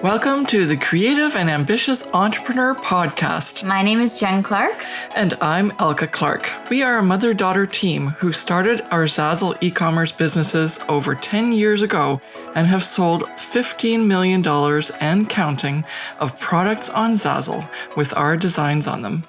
Welcome to the Creative and Ambitious Entrepreneur Podcast. My name is Jen Clark. And I'm Elka Clark. We are a mother-daughter team who started our Zazzle e-commerce businesses over 10 years ago and have sold $15 million and counting of products on Zazzle with our designs on them.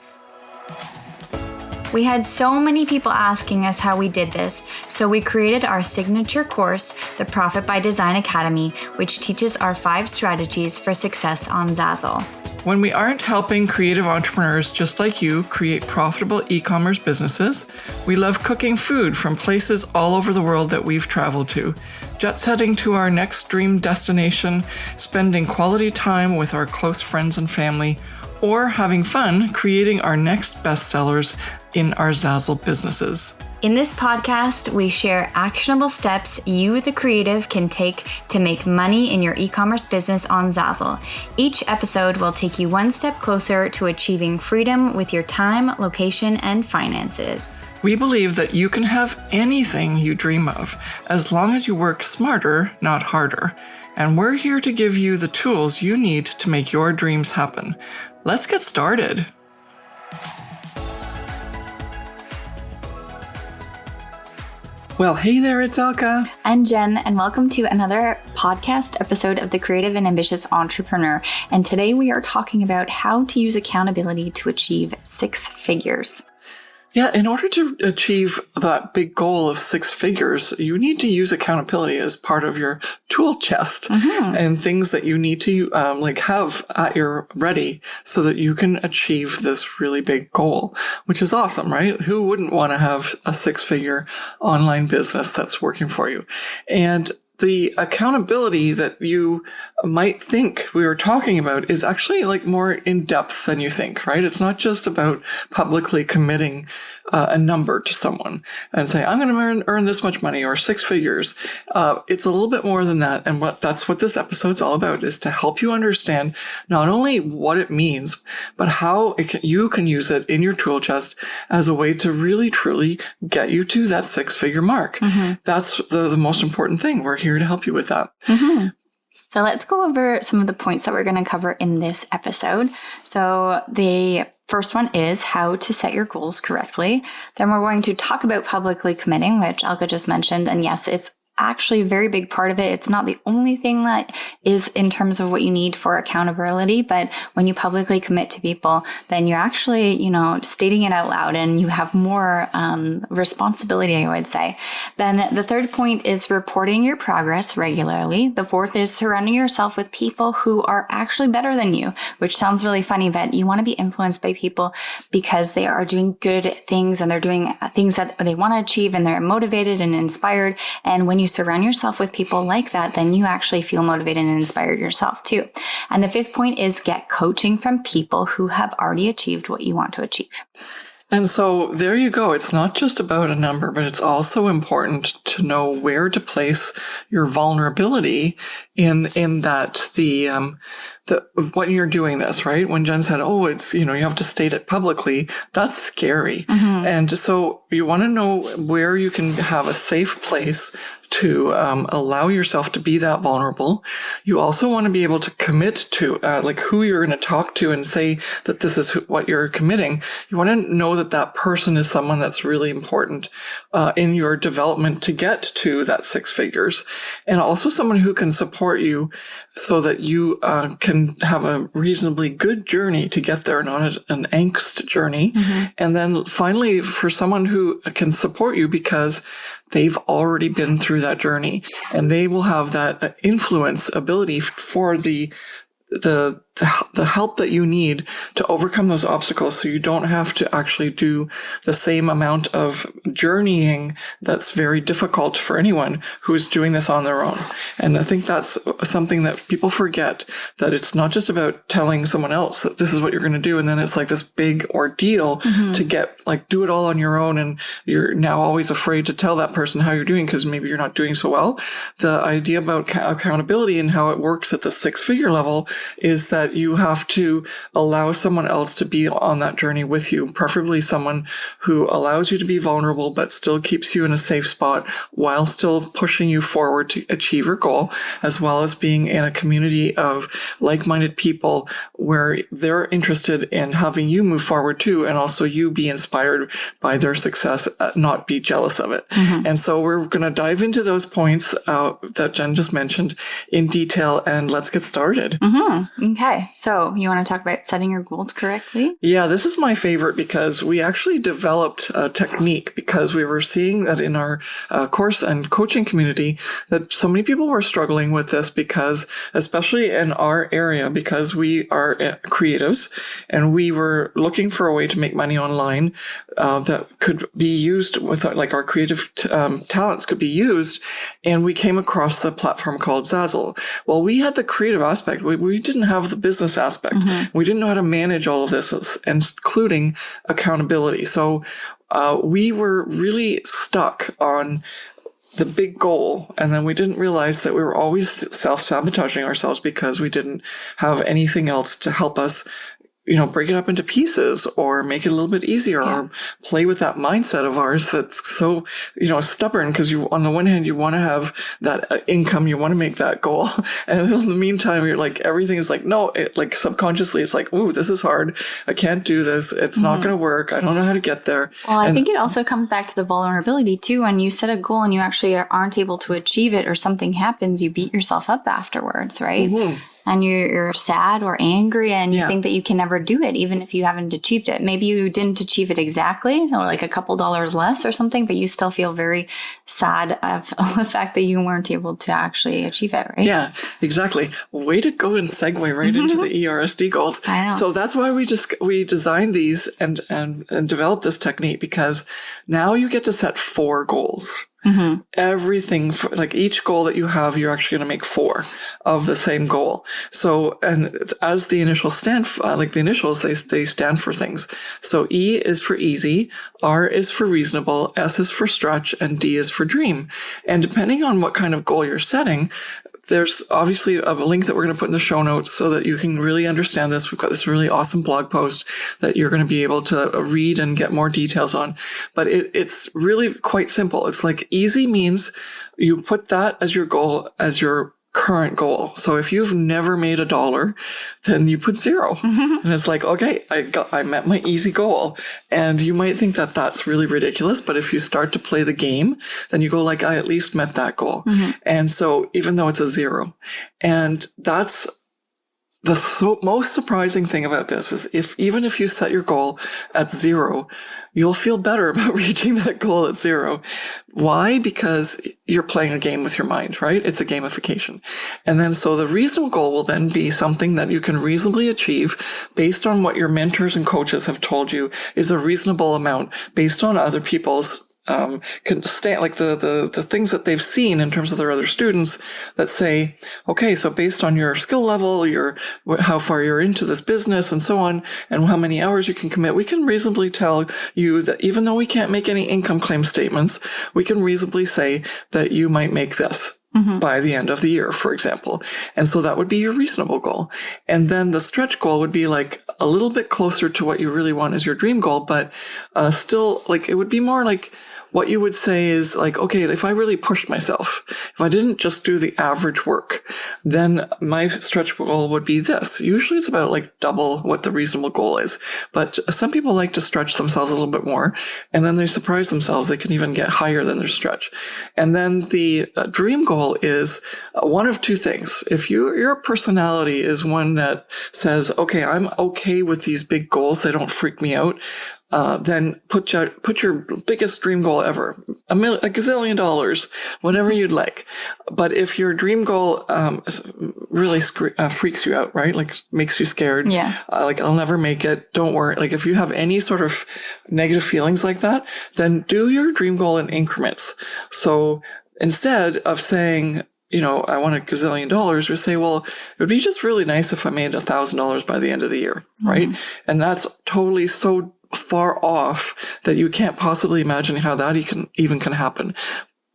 We had so many people asking us how we did this, so we created our signature course, the Profit by Design Academy, which teaches our 5 strategies for success on Zazzle. When we aren't helping creative entrepreneurs just like you create profitable e-commerce businesses, we love cooking food from places all over the world that we've traveled to, jet setting to our next dream destination, spending quality time with our close friends and family, or having fun creating our next bestsellers in our Zazzle businesses. In this podcast, we share actionable steps you, the creative, can take to make money in your e-commerce business on Zazzle. Each episode will take you one step closer to achieving freedom with your time, location, and finances. We believe that you can have anything you dream of, as long as you work smarter, not harder. And we're here to give you the tools you need to make your dreams happen. Let's get started. Well, hey there, it's Elka. I'm Jen, and welcome to another podcast episode of The Creative and Ambitious Entrepreneur. And today we are talking about how to use accountability to achieve 6 figures. Yeah, in order to achieve that big goal of 6 figures, you need to use accountability as part of your tool chest and things that you need to have at your ready so that you can achieve this really big goal, which is awesome, right? Who wouldn't want to have a 6-figure online business that's working for you? And the accountability that you might think we were talking about is actually more in depth than you think, right? It's not just about publicly committing a number to someone and say, I'm going to earn this much money or 6 figures. It's a little bit more than that. And that's what this episode's all about, is to help you understand not only what it means, but how you can use it in your tool chest as a way to really, truly get you to that 6-figure mark. That's the most important thing. We're here to help you with that. So let's go over some of the points that we're going to cover in this episode. So the first one is how to set your goals correctly. Then we're going to talk about publicly committing, which Elka just mentioned. And yes, it's actually a very big part of it. It's not the only thing that is in terms of what you need for accountability, but when you publicly commit to people, then you're actually, stating it out loud and you have more responsibility, I would say. Then the third point is reporting your progress regularly. The fourth is surrounding yourself with people who are actually better than you, which sounds really funny, but you want to be influenced by people because they are doing good things and they're doing things that they want to achieve and they're motivated and inspired. And when you surround yourself with people like that, then you actually feel motivated and inspired yourself too. And the fifth point is get coaching from people who have already achieved what you want to achieve. And so there you go. It's not just about a number, but it's also important to know where to place your vulnerability in that when you're doing this, right? When Jen said, it's, you have to state it publicly, that's scary. And so you want to know where you can have a safe place to allow yourself to be that vulnerable. You also want to be able to commit to who you're going to talk to and say that this is what you're committing. You want to know that person is someone that's really important in your development to get to that 6 figures, and also someone who can support you so that you can have a reasonably good journey to get there, not an angst journey. And then finally, for someone who can support you because they've already been through that journey and they will have that influence ability for the help that you need to overcome those obstacles, so you don't have to actually do the same amount of journeying that's very difficult for anyone who's doing this on their own. And I think that's something that people forget, that it's not just about telling someone else that this is what you're going to do, and then it's this big ordeal to get do it all on your own, and you're now always afraid to tell that person how you're doing because maybe you're not doing so well. The idea about accountability and how it works at the 6-figure level is that you have to allow someone else to be on that journey with you, preferably someone who allows you to be vulnerable, but still keeps you in a safe spot while still pushing you forward to achieve your goal, as well as being in a community of like-minded people where they're interested in having you move forward too, and also you be inspired by their success, not be jealous of it. And so we're going to dive into those points that Jen just mentioned in detail, and let's get started. Okay. So you want to talk about setting your goals correctly? Yeah, this is my favorite because we actually developed a technique because we were seeing that in our course and coaching community that so many people were struggling with this because, especially in our area, because we are creatives and we were looking for a way to make money online that could be used with like our creative talents could be used. And we came across the platform called Zazzle. Well, we had the creative aspect. We didn't have the business aspect. We didn't know how to manage all of this, including accountability. So we were really stuck on the big goal. And then we didn't realize that we were always self-sabotaging ourselves because we didn't have anything else to help us, break it up into pieces or make it a little bit easier or play with that mindset of ours that's so, stubborn because on the one hand, you want to have that income, you want to make that goal. And in the meantime, you're like, everything is like, no, subconsciously, it's like, ooh, this is hard. I can't do this. It's not going to work. I don't know how to get there. Well, I think it also comes back to the vulnerability too. When you set a goal and you actually aren't able to achieve it or something happens, you beat yourself up afterwards, right? And you're sad or angry and you think that you can never do it, even if you haven't achieved it. Maybe you didn't achieve it exactly, or like a couple dollars less or something, but you still feel very sad of the fact that you weren't able to actually achieve it, right? Yeah, exactly. Way to go and segue right into the ERSD goals. I know. So that's why we designed these and developed this technique, because now you get to set 4 goals. Everything like each goal that you have, you're actually going to make 4 of the same goal. So, and as the initials stand for, like the initials, they stand for things. So E is for easy, R is for reasonable, S is for stretch, and D is for dream. And depending on what kind of goal you're setting, there's obviously a link that we're going to put in the show notes so that you can really understand this. We've got this really awesome blog post that you're going to be able to read and get more details on. But it's really quite simple. It's like easy means you put that as your goal, as your current goal. So if you've never made $1, then you put 0. And it's like, okay, I met my easy goal. And you might think that that's really ridiculous, but if you start to play the game, then you go like, I at least met that goal. And so even though it's a 0, and that's the most surprising thing about this is even if you set your goal at 0, you'll feel better about reaching that goal at 0. Why? Because you're playing a game with your mind, right? It's a gamification. And then so the reasonable goal will then be something that you can reasonably achieve based on what your mentors and coaches have told you is a reasonable amount based on other people's can stand like the things that they've seen in terms of their other students that say, okay, so based on your skill level, how far you're into this business and so on, and how many hours you can commit, we can reasonably tell you that even though we can't make any income claim statements, we can reasonably say that you might make this by the end of the year, for example. And so that would be your reasonable goal. And then the stretch goal would be like a little bit closer to what you really want as your dream goal, but still like it would be more like what you would say is like, okay, if I really pushed myself, if I didn't just do the average work, then my stretch goal would be this. Usually it's about like double what the reasonable goal is. But some people like to stretch themselves a little bit more, and then they surprise themselves. They can even get higher than their stretch. And then the dream goal is one of 2 things. If your personality is one that says, okay, I'm okay with these big goals, they don't freak me out, then put your biggest dream goal ever, a gazillion dollars, whatever you'd like. But if your dream goal really freaks you out, right? Like makes you scared. Like I'll never make it. Don't worry. Like if you have any sort of negative feelings like that, then do your dream goal in increments. So instead of saying, I want a gazillion dollars, we say, well, it would be just really nice if I made $1,000 by the end of the year, right? And that's totally so far off that you can't possibly imagine how that even can happen.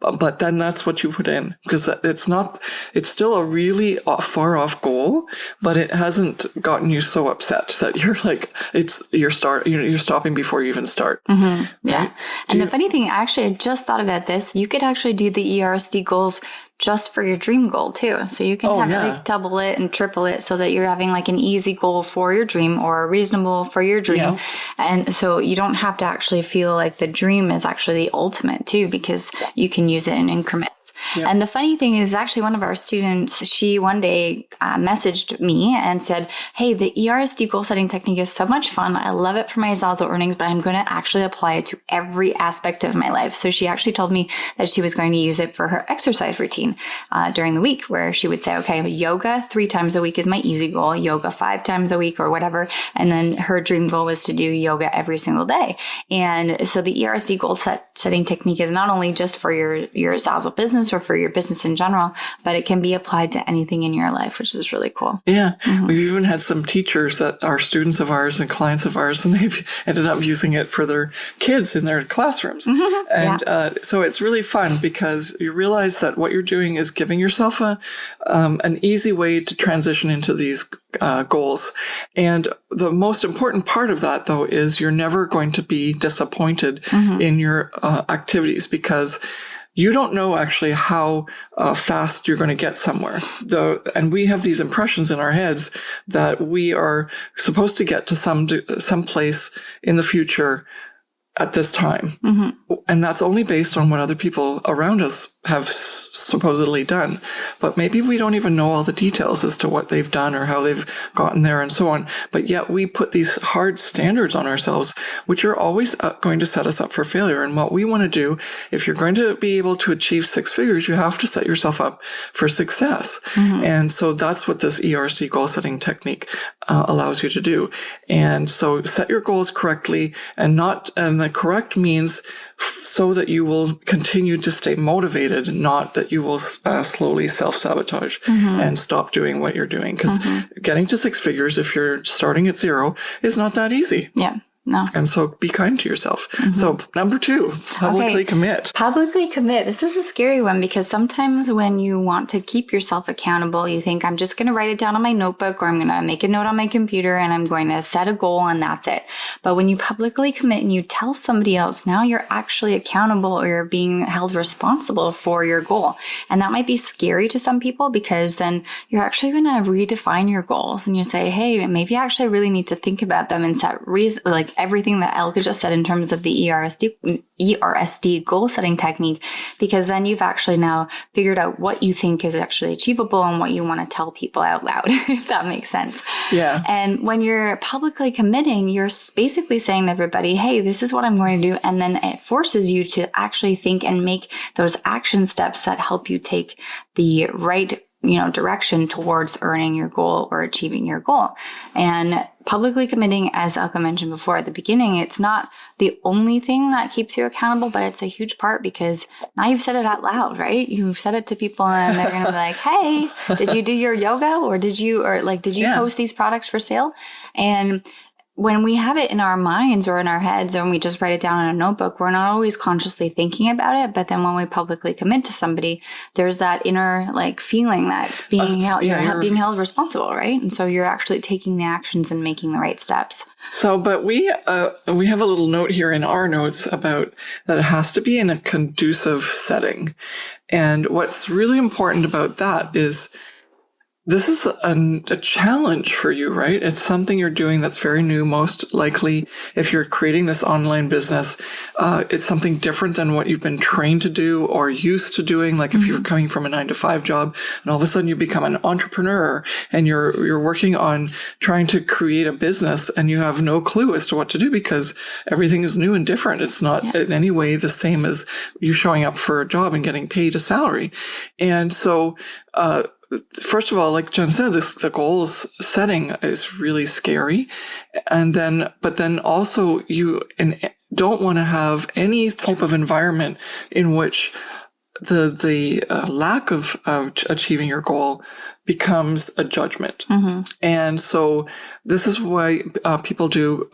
But then that's what you put in, because it's still a really far off goal, but it hasn't gotten you so upset that you're like, you're stopping before you even start. Mm-hmm. Yeah. And the funny thing, actually, I just thought about this. You could actually do the ERSD goals just for your dream goal too. So you can like double it and triple it so that you're having like an easy goal for your dream or a reasonable for your dream. Yeah. And so you don't have to actually feel like the dream is actually the ultimate too, because you can use it in increments. Yep. And the funny thing is, actually, one of our students, she one day messaged me and said, hey, the ERSD goal setting technique is so much fun. I love it for my Zazzle earnings, but I'm going to actually apply it to every aspect of my life. So she actually told me that she was going to use it for her exercise routine during the week, where she would say, okay, yoga 3 times a week is my easy goal, yoga 5 times a week or whatever. And then her dream goal was to do yoga every single day. And so the ERSD goal setting technique is not only just for your Zazzle business or for your business in general, but it can be applied to anything in your life, which is really cool. Yeah. Mm-hmm. We've even had some teachers that are students of ours and clients of ours, and they've ended up using it for their kids in their classrooms. Mm-hmm. And so it's really fun because you realize that what you're doing is giving yourself an easy way to transition into these goals. And the most important part of that, though, is you're never going to be disappointed in your activities, because you don't know actually how fast you're going to get somewhere. And we have these impressions in our heads that we are supposed to get to some place in the future at this time. Mm-hmm. And that's only based on what other people around us have supposedly done. But maybe we don't even know all the details as to what they've done or how they've gotten there and so on. But yet we put these hard standards on ourselves, which are always going to set us up for failure. And what we want to do, if you're going to be able to achieve 6 figures, you have to set yourself up for success. Mm-hmm. And so that's what this ERC goal setting technique allows you to do. And so set your goals correctly, and the correct means so that you will continue to stay motivated, not that you will slowly self-sabotage and stop doing what you're doing. Because getting to 6 figures, if you're starting at 0, is not that easy. Yeah. No. And so be kind to yourself. Mm-hmm. So number 2, publicly commit. Publicly commit. This is a scary one, because sometimes when you want to keep yourself accountable, you think, I'm just going to write it down on my notebook, or I'm going to make a note on my computer, and I'm going to set a goal, and that's it. But when you publicly commit and you tell somebody else, now you're actually accountable, or you're being held responsible for your goal. And that might be scary to some people, because then you're actually going to redefine your goals, and you say, hey, maybe I actually really need to think about them and set like everything that Elka just said in terms of the ERSD goal setting technique, because then you've actually now figured out what you think is actually achievable and what you want to tell people out loud, if that makes sense. Yeah. And when you're publicly committing, you're basically saying to everybody, hey, this is what I'm going to do. And then it forces you to actually think and make those action steps that help you take the right direction towards earning your goal or achieving your goal. And publicly committing, as Elka mentioned before at the beginning, it's not the only thing that keeps you accountable, but it's a huge part, because now you've said it out loud, right? You've said it to people, and they're going to be like, hey, did you do your yoga, or did you post these products for sale? And when we have it in our minds or in our heads, or when we just write it down in a notebook, we're not always consciously thinking about it. But then when we publicly commit to somebody, there's that inner feeling that's being being held responsible, right? And so you're actually taking the actions and making the right steps. So, but we have a little note here in our notes about that it has to be in a conducive setting. And what's really important about that is, this is a challenge for you, right? It's something you're doing that's very new. Most likely, if you're creating this online business, it's something different than what you've been trained to do or used to doing. Like if you're coming from a 9-to-5 job and all of a sudden you become an entrepreneur and you're working on trying to create a business and you have no clue as to what to do because everything is new and different. It's not in any way the same as you showing up for a job and getting paid a salary. And so, first of all, like Jen said, the goals setting is really scary. But then also you don't want to have any type of environment in which the lack of achieving your goal becomes a judgment. Mm-hmm. And so this is why people do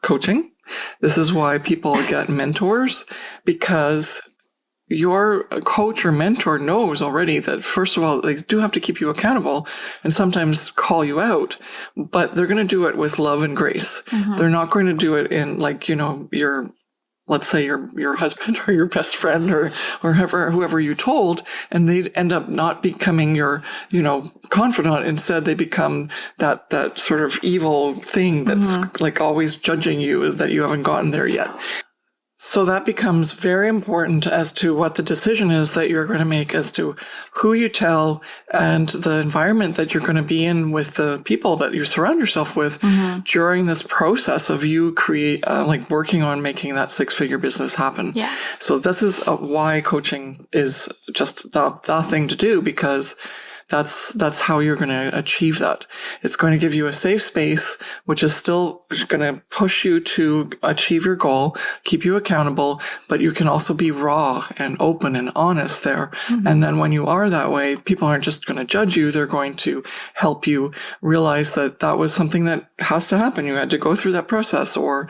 coaching. This is why people get mentors, because your coach or mentor knows already that, first of all, they do have to keep you accountable and sometimes call you out, but they're going to do it with love and grace. They're not going to do it in let's say your husband or your best friend or whoever you told, and they end up not becoming your, confidant. Instead, they become that sort of evil thing that's like always judging you, is that you haven't gotten there yet. So that becomes very important as to what the decision is that you're going to make as to who you tell and the environment that you're going to be in with the people that you surround yourself with during this process of you working on making that 6-figure business happen. Yeah. So this is why coaching is just the thing to do, because that's how you're going to achieve that. It's going to give you a safe space, which is still going to push you to achieve your goal, keep you accountable, but you can also be raw and open and honest there. And then when you are that way, people aren't just going to judge you. They're going to help you realize that that was something that has to happen. You had to go through that process, or,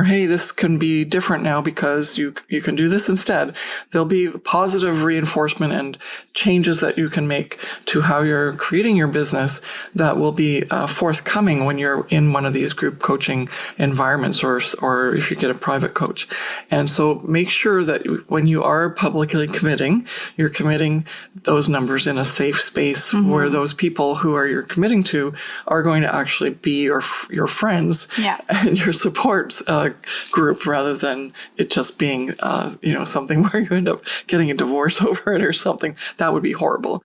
hey, this can be different now because you can do this instead. There'll be positive reinforcement and changes that you can make to how you're creating your business that will be forthcoming when you're in one of these group coaching environments, or if you get a private coach. And so make sure that when you are publicly committing, you're committing those numbers in a safe space where those people who you're committing to are going to actually be your friends and your support group, rather than it just being something where you end up getting a divorce over it or something. That would be horrible.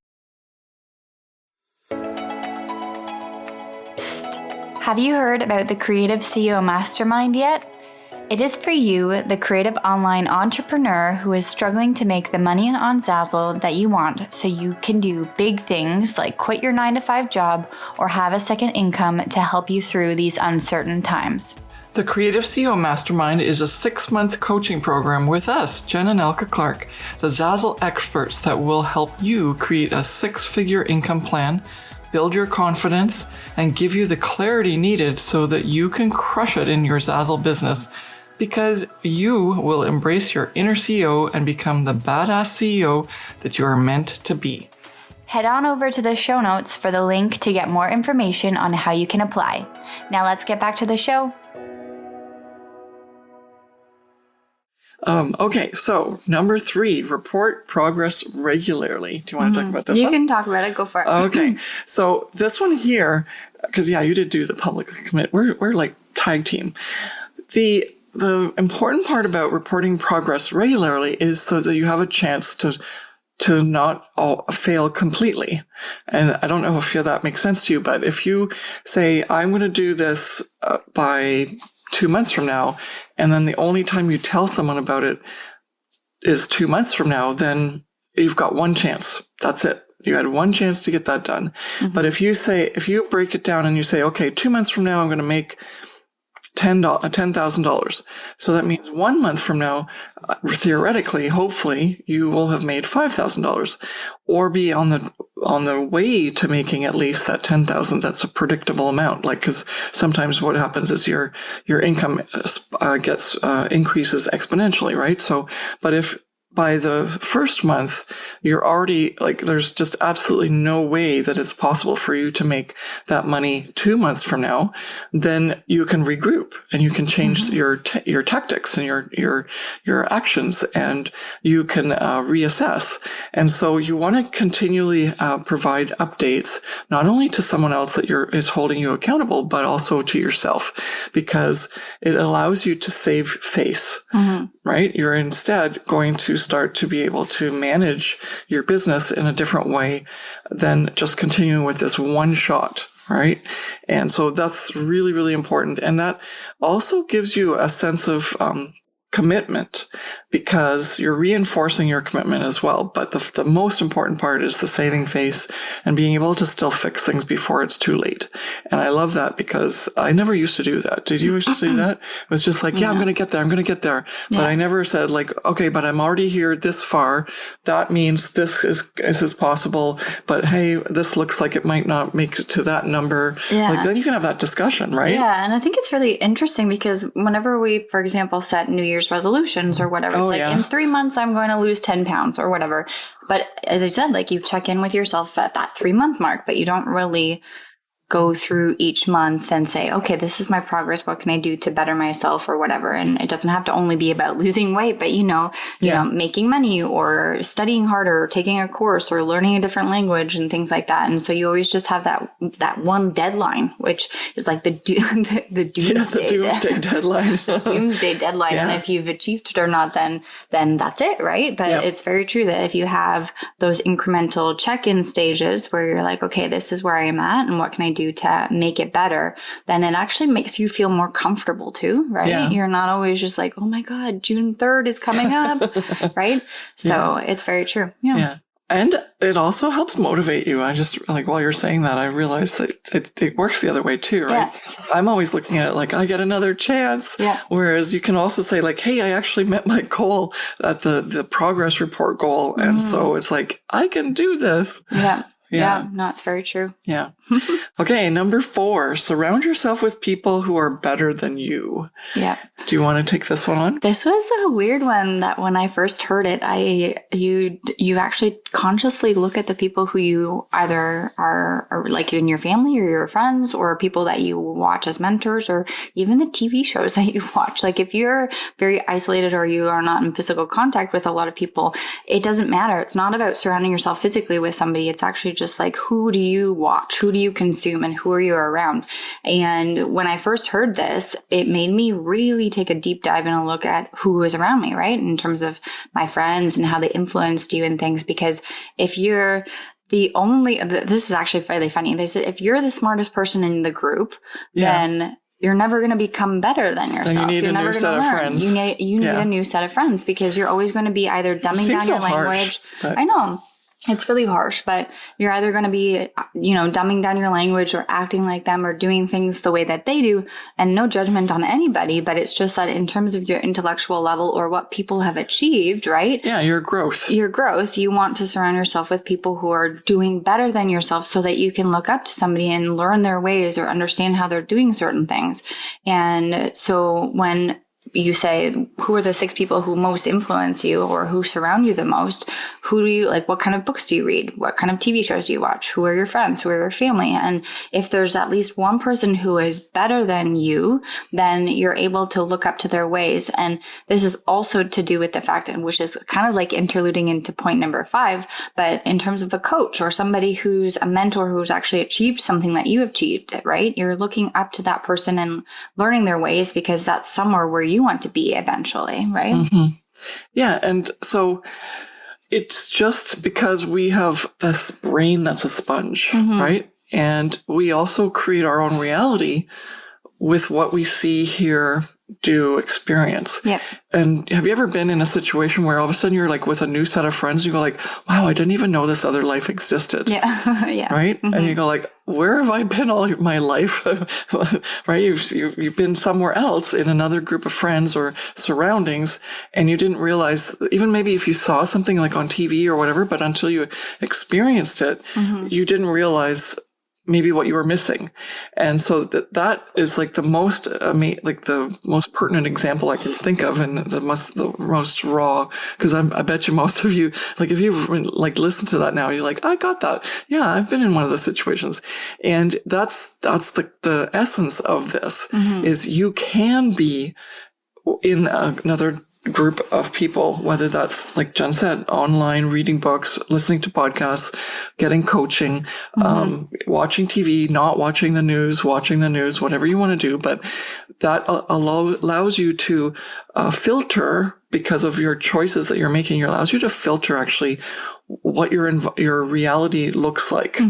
Have you heard about the Creative CEO Mastermind yet? It is for you, the creative online entrepreneur who is struggling to make the money on Zazzle that you want, so you can do big things like quit your 9-to-5 job or have a second income to help you through these uncertain times. The Creative CEO Mastermind is a 6-month coaching program with us, Jen and Elka Clark, the Zazzle experts that will help you create a 6-figure income plan, build your confidence, and give you the clarity needed so that you can crush it in your Zazzle business, because you will embrace your inner CEO and become the badass CEO that you are meant to be. Head on over to the show notes for the link to get more information on how you can apply. Now let's get back to the show. Okay, so number 3, report progress regularly. Do you want to talk about this one? You can talk about it. Go for it. Okay, so this one here, because you did do the publicly commit. We're like tag team. The important part about reporting progress regularly is that you have a chance to not fail completely. And I don't know if that makes sense to you, but if you say, I'm going to do this by 2 months from now, and then the only time you tell someone about it is 2 months from now, then you've got one chance. That's it. You had one chance to get that done. But if you break it down and you say, okay, 2 months from now, I'm going to make $10,000. So that means 1 month from now, theoretically, hopefully, you will have made $5,000, or be on the way to making at least that 10,000. That's a predictable amount. Like, because sometimes what happens is your income gets increases exponentially, right? So, but if by the first month, you're already there's just absolutely no way that it's possible for you to make that money 2 months from now, then you can regroup and you can change your tactics and your actions, and you can reassess. And so you want to continually provide updates, not only to someone else that is holding you accountable, but also to yourself, because it allows you to save face, right? You're instead going to start to be able to manage your business in a different way than just continuing with this one shot, right? And so that's really, really important. And that also gives you a sense of commitment, because you're reinforcing your commitment as well. But the most important part is the saving face and being able to still fix things before it's too late. And I love that, because I never used to do that. Did you used to do that? It was just like, I'm going to get there. I'm going to get there. But I never said okay, but I'm already here this far. That means this is possible. But hey, this looks like it might not make it to that number. Then you can have that discussion, right? Yeah. And I think it's really interesting, because whenever we, for example, set New Year's Year's resolutions or whatever. It's in 3 months, I'm going to lose 10 pounds or whatever. But as I said, like you check in with yourself at that 3-month mark, but you don't really go through each month and say, okay, this is my progress. What can I do to better myself or whatever? And it doesn't have to only be about losing weight, but you know, making money or studying harder or taking a course or learning a different language and things like that. And so you always just have that one deadline, which is like the doomsday deadline. Doomsday deadline. Yeah. And if you've achieved it or not, then that's it, right? But it's very true that if you have those incremental check-in stages where you're like, okay, this is where I am at and what can I do to make it better, then it actually makes you feel more comfortable too, right? Yeah. You're not always just like, oh my God, June 3rd is coming up, right? So it's very true. Yeah. And it also helps motivate you. I just, like, while you're saying that, I realized that it works the other way too, right? Yeah. I'm always looking at it like, I get another chance. Yeah. Whereas you can also say like, hey, I actually met my goal at the progress report goal. And so it's like, I can do this. Yeah, no, it's very true. Yeah. Okay, number 4, surround yourself with people who are better than you. Yeah. Do you want to take this one on? This was a weird one that when I first heard it, you actually consciously look at the people who you either are like in your family or your friends or people that you watch as mentors or even the TV shows that you watch. Like if you're very isolated or you are not in physical contact with a lot of people, it doesn't matter. It's not about surrounding yourself physically with somebody. It's actually just like, who do you watch? Who do you consume? And who are you around? And when I first heard this, it made me really take a deep dive and a look at who was around me, right? In terms of my friends and how they influenced you and things. Because if you're this is actually fairly funny. They said, if you're the smartest person in the group, then you're never going to become better than yourself. Then you need a new set of friends. You need a new set of friends because you're always going to be either dumbing down your language. I know. It's really harsh, but you're either going to be, dumbing down your language or acting like them or doing things the way that they do, and no judgment on anybody, but it's just that in terms of your intellectual level or what people have achieved, right? Yeah, your growth, you want to surround yourself with people who are doing better than yourself so that you can look up to somebody and learn their ways or understand how they're doing certain things. And so when you say, who are the 6 people who most influence you or who surround you the most? Who do you like? What kind of books do you read? What kind of TV shows do you watch? Who are your friends? Who are your family? And if there's at least one person who is better than you, then you're able to look up to their ways. And this is also to do with the fact, which is kind of like interluding into point number 5, but in terms of a coach or somebody who's a mentor who's actually achieved something that you have achieved, right? You're looking up to that person and learning their ways because that's somewhere where you want to be eventually, right? Mm-hmm. Yeah. And so it's just because we have this brain that's a sponge, right? And we also create our own reality with what we see, hear, do, experience. Yeah. And have you ever been in a situation where all of a sudden you're like with a new set of friends, you go like, wow, I didn't even know this other life existed. Yeah. Yeah. Right? Mm-hmm. And you go like, where have I been all my life? Right? You've been somewhere else in another group of friends or surroundings, and you didn't realize, even maybe if you saw something like on TV or whatever, but until you experienced it, you didn't realize maybe what you were missing. And so that is like the most pertinent example I can think of, and the most raw, because I bet you most of you, like if you've like listened to that now, you're like, I got that. Yeah, I've been in one of those situations. And that's the essence of this, is you can be in another group of people, whether that's, like Jen said, online, reading books, listening to podcasts, getting coaching, watching TV, not watching the news, watching the news, whatever you want to do. But that allows you to filter, because of your choices that you're making, it allows you to filter actually what your reality looks like.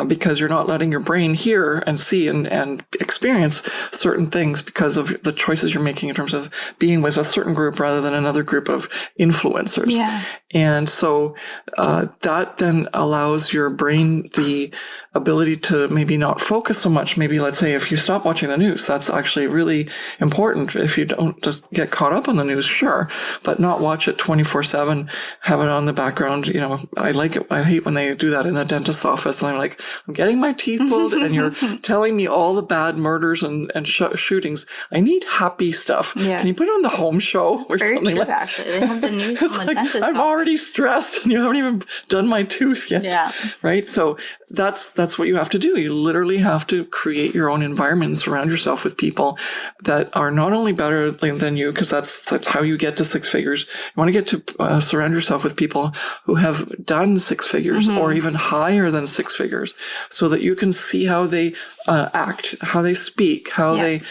Because you're not letting your brain hear and see and experience certain things because of the choices you're making in terms of being with a certain group rather than another group of influencers. Yeah. And so that then allows your brain the ability to maybe not focus so much. Maybe, let's say, if you stop watching the news, that's actually really important. If you don't just get caught up on the news, sure, but not watch it 24/7, have it on the background. I like it. I hate when they do that in a dentist's office, and I'm like, like, I'm getting my teeth pulled and you're telling me all the bad murders and shootings. I need happy stuff. Yeah. Can you put it on the home show or Very something true, like that? actually. They have the news It's on the like, dentist I'm office. already stressed and you haven't even done my tooth yet. Yeah. Right? So that's what you have to do. You literally have to create your own environment and surround yourself with people that are not only better than you, because that's how you get to six figures. You want to get to surround yourself with people who have done six figures or even higher than six figures, so that you can see how they act, how they speak, how they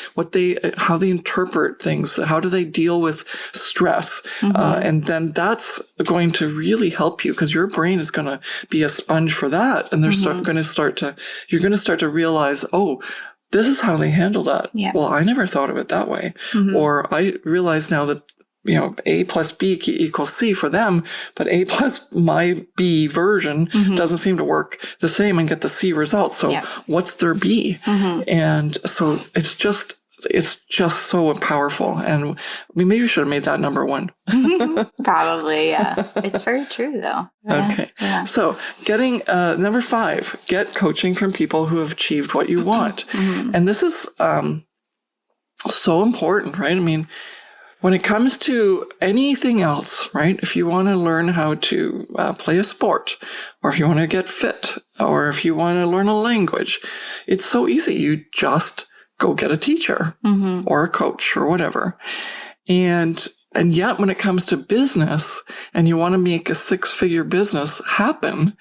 interpret things, how do they deal with stress, and then that's going to really help you, because your brain is going to be a sponge for that, and you're going to start to realize, oh, this is how they handle that. Yeah. Well, I never thought of it that way. Or I realize now that, A plus B equals C for them, but A plus my B version doesn't seem to work the same and get the C result. So what's their B? And so it's just so powerful. And maybe we should have made that number one. Probably, yeah. It's very true, though. Okay. Yeah. So getting number 5, get coaching from people who have achieved what you want. And this is so important, right? I mean, when it comes to anything else, right? If you want to learn how to play a sport, or if you want to get fit, or if you want to learn a language, it's so easy. You just go get a teacher or a coach or whatever. And yet when it comes to business and you want to make a 6-figure business happen,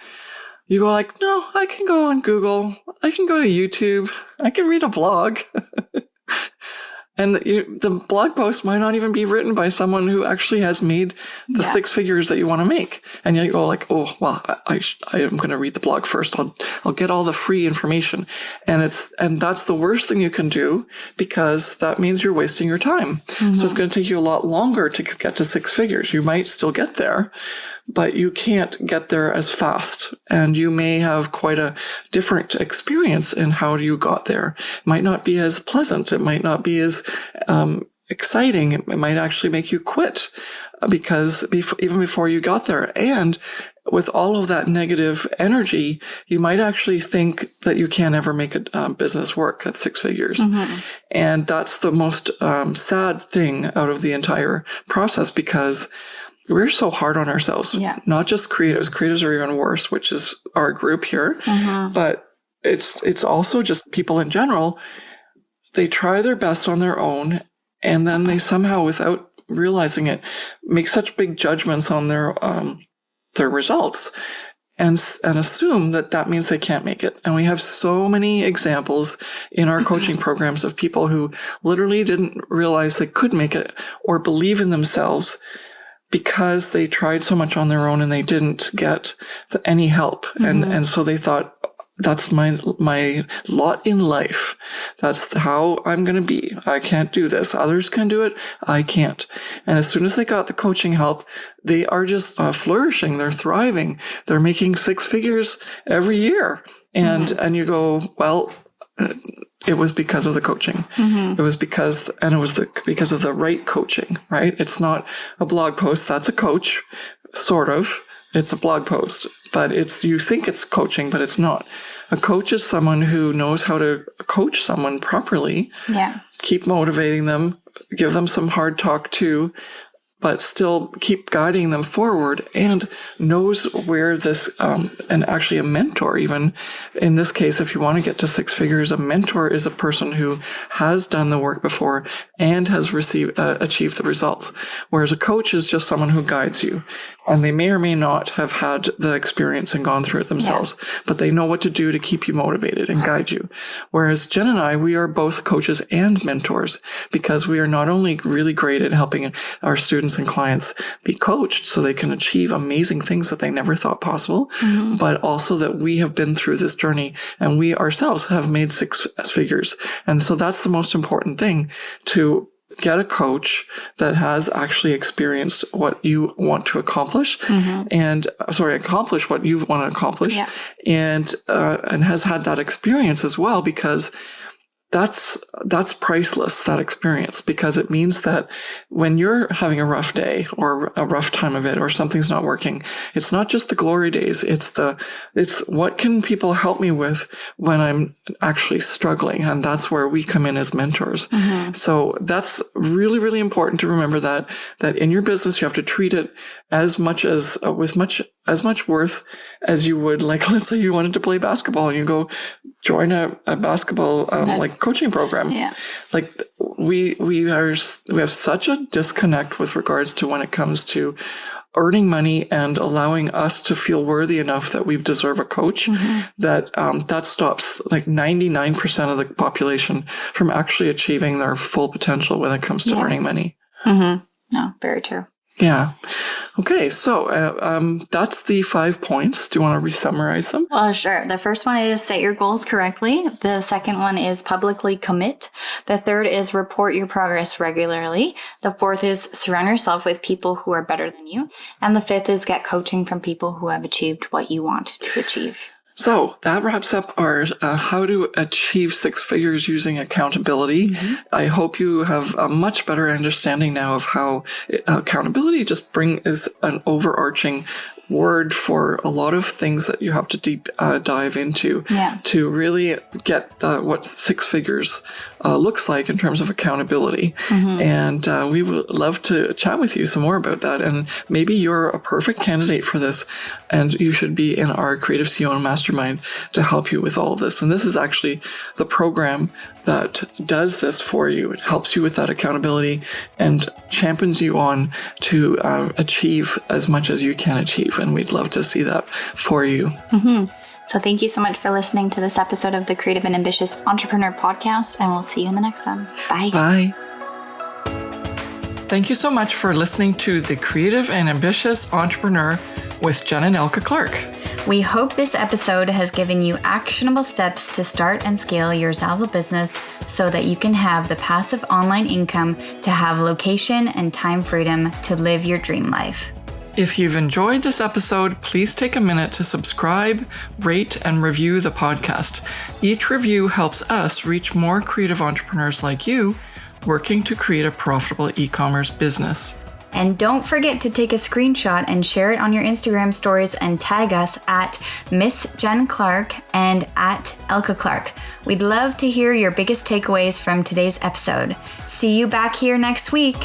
you go like, no, I can go on Google. I can go to YouTube. I can read a blog. And the blog post might not even be written by someone who actually has made the 6 figures that you want to make. And you go like, oh, well, I am going to read the blog first. I'll get all the free information. And that's the worst thing you can do, because that means you're wasting your time. So it's going to take you a lot longer to get to 6 figures. You might still get there, but you can't get there as fast. And you may have quite a different experience in how you got there. It might not be as pleasant. It might not be as exciting. It might actually make you quit, because even before you got there. And with all of that negative energy, you might actually think that you can't ever make a business work at 6 figures. And that's the most sad thing out of the entire process, because we're so hard on ourselves. Not just creatives. Creatives are even worse, which is our group here. But it's also just people in general. They try their best on their own, and then they somehow, without realizing it, make such big judgments on their results, and assume that means they can't make it. And we have so many examples in our coaching programs of people who literally didn't realize they could make it or believe in themselves, because they tried so much on their own and they didn't get any help. And so they thought, that's my lot in life. That's how I'm going to be. I can't do this. Others can do it. I can't. And as soon as they got the coaching help, they are just flourishing. They're thriving. They're making 6 figures every year. And you go, well, it was because of the coaching. It was because of the right coaching, right? It's not a blog post. That's a coach, sort of. It's a blog post, but you think it's coaching, but it's not. A coach is someone who knows how to coach someone properly. Keep motivating them, give them some hard talk too, but still keep guiding them forward, and knows where this, and actually a mentor, even in this case, if you want to get to 6 figures, a mentor is a person who has done the work before and has achieved the results. Whereas a coach is just someone who guides you, and they may or may not have had the experience and gone through it themselves, but they know what to do to keep you motivated and guide you. Whereas Jen and I, we are both coaches and mentors, because we are not only really great at helping our students and clients be coached so they can achieve amazing things that they never thought possible, but also that we have been through this journey and we ourselves have made 6 figures. And so that's the most important thing, to get a coach that has actually experienced what you want to accomplish, accomplish what you want to accomplish, and has had that experience as well, because that's priceless, that experience, because it means that when you're having a rough day or a rough time of it or something's not working, it's not just the glory days. It's what can people help me with when I'm actually struggling? And that's where we come in as mentors. Mm-hmm. So that's really, really important to remember that in your business, you have to treat it as much as with as much worth as you would, like, let's say you wanted to play basketball and you go join a basketball like coaching program. Yeah. Like we have such a disconnect with regards to when it comes to earning money and allowing us to feel worthy enough that we deserve a coach, that stops like 99% of the population from actually achieving their full potential when it comes to earning money. Mm-hmm. No, very true. Yeah. Okay, so that's the 5 points. Do you want to re-summarize them? Well, sure. The first one is set your goals correctly. The second one is publicly commit. The third is report your progress regularly. The fourth is surround yourself with people who are better than you. And the fifth is get coaching from people who have achieved what you want to achieve. So that wraps up our how to achieve 6 figures using accountability. Mm-hmm. I hope you have a much better understanding now of how accountability just is an overarching word for a lot of things that you have to deep dive into to really get what 6 figures looks like in terms of accountability. Mm-hmm. And we would love to chat with you some more about that. And maybe you're a perfect candidate for this, and you should be in our Creative CEO Mastermind to help you with all of this. And this is actually the program that does this for you. It helps you with that accountability and champions you on to achieve as much as you can achieve. And we'd love to see that for you. Mm-hmm. So thank you so much for listening to this episode of the Creative and Ambitious Entrepreneur Podcast, and we'll see you in the next one. Bye. Bye. Thank you so much for listening to the Creative and Ambitious Entrepreneur with Jen and Elka Clark. We hope this episode has given you actionable steps to start and scale your Zazzle business so that you can have the passive online income to have location and time freedom to live your dream life. If you've enjoyed this episode, please take a minute to subscribe, rate, and review the podcast. Each review helps us reach more creative entrepreneurs like you working to create a profitable e-commerce business. And don't forget to take a screenshot and share it on your Instagram stories and tag us at Miss Jen Clark and at Elka Clark. We'd love to hear your biggest takeaways from today's episode. See you back here next week.